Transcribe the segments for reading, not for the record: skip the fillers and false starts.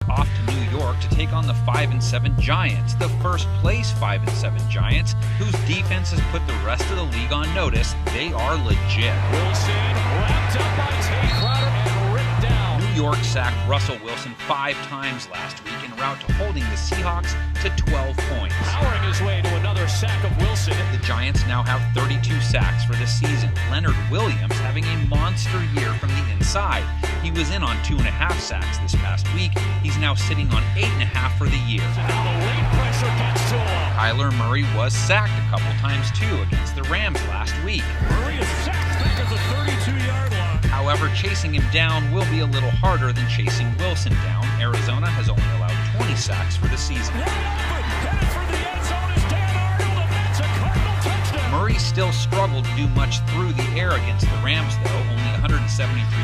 off to New York to take on the 5-7 Giants, the first-place 5-7 Giants, whose defense has put the rest of the league on notice. They are legit. Wilson wrapped up by Tate Crowder and ripped down. New York sacked Russell Wilson 5 times last week en route to holding the Seahawks to 12 points. Powering his way to another sack of Wilson. The Giants now have 32 sacks for this season. Leonard Williams having a monster year from the inside. He was in on 2.5 sacks this past week. He's now sitting on 8.5 for the year. Now the late pressure gets to him. Kyler Murray was sacked a couple times too against the Rams last week. Murray is sacked back at the 32-yard line. However, chasing him down will be a little harder than chasing Wilson down. Arizona has only allowed 20 sacks for the season. Headed for the end zone is Dan Arnold, and that's a Cardinal touchdown. Murray still struggled to do much through the air against the Rams, though, only 173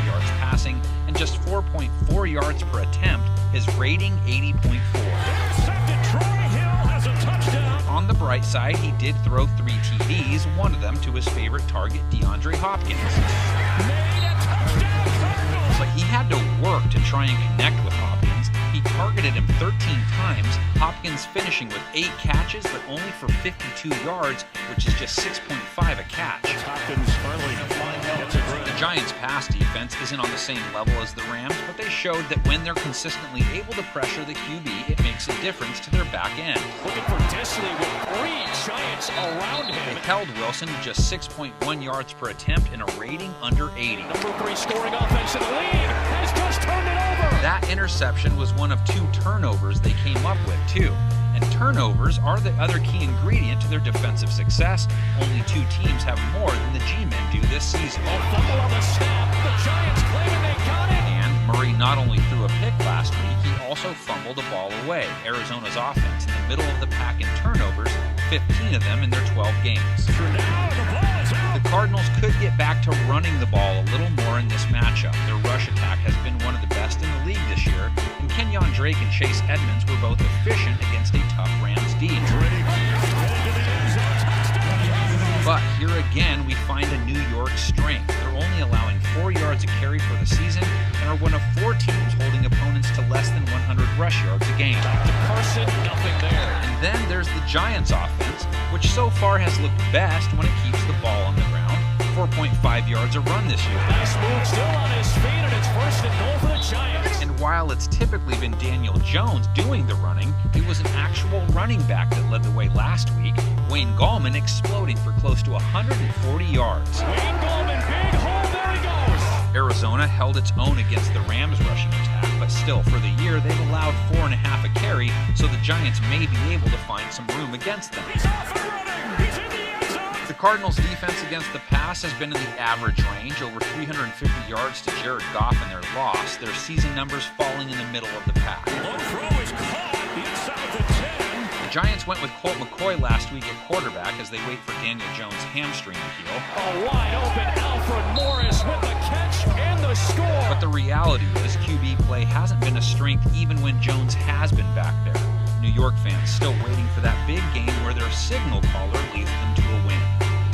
yards passing and just 4.4 yards per attempt, his rating 80.4. Intercepted. Troy Hill has a touchdown. On the bright side, he did throw 3 TDs, one of them to his favorite target, DeAndre Hopkins. Made a touchdown, Cardinals. But he had to work to try and connect with Hopkins. He targeted him 13 times, Hopkins finishing with 8 catches, but only for 52 yards, which is just 6.5 a catch. Hopkins finally gets a grip. The Giants' pass defense isn't on the same level as the Rams, but they showed that when they're consistently able to pressure the QB, it makes a difference to their back end. Looking for Disley with 3 Giants around They him. held Wilson to just 6.1 yards per attempt and a rating under 80. Number 3 scoring offense in the lead has just turned it over. That interception was one of 2 turnovers they came up with, too. And turnovers are the other key ingredient to their defensive success. Only 2 teams have more than the G-men do this season. A fumble on the snap. The Giants claiming they got it. And Murray not only threw a pick last week, he also fumbled the ball away. Arizona's offense in the middle of the pack in turnovers, 15 of them in their 12 games. For now, the ball is out. The Cardinals could get back to running the ball a little more in this matchup. Their rush attack has been one of the best in the league this year, and Kenyon Drake and Chase Edmonds were both efficient against a tough Rams D. But here again, we find a New York strength. They're only allowing 4 yards a carry for the season and are one of 4 teams holding opponents to less than 100 rush yards a game. To Carson, nothing there. And then there's the Giants' offense, which so far has looked best when it keeps the ball on the ground. 4.5 yards a run this year. Nice move, still on his feet, and it's 1st and goal for the Giants. And while it's typically been Daniel Jones doing the running, it was an actual running back that led the way last week. Wayne Gallman exploding for close to 140 yards. Wayne Gallman, big hole, there he goes. Arizona held its own against the Rams' rushing attack, but still, for the year, they've allowed 4.5 a carry, so the Giants may be able to find some room against them. He's off and running. He's in the end zone. The Cardinals' defense against the pass has been in the average range, over 350 yards to Jared Goff in their loss, their season numbers falling in the middle of the pack. Low throw is caught inside the 10. The Giants went with Colt McCoy last week at quarterback as they wait for Daniel Jones' hamstring to heal. A wide open Alfred Morris with the catch and the score. But the reality is QB play hasn't been a strength even when Jones has been back there. New York fans still waiting for that big game where their signal caller leads them to a win.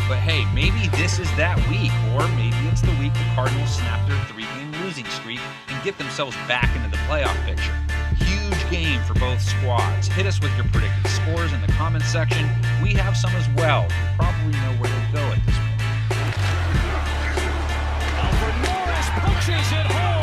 But hey, maybe this is that week, or maybe it's the week the Cardinals snap their 3-game losing streak and get themselves back into the playoff picture. Huge game for both squads. Hit us with your predicted scores in the comments section. We have some as well. You probably know where to go at this point. Alfred Morris punches it home.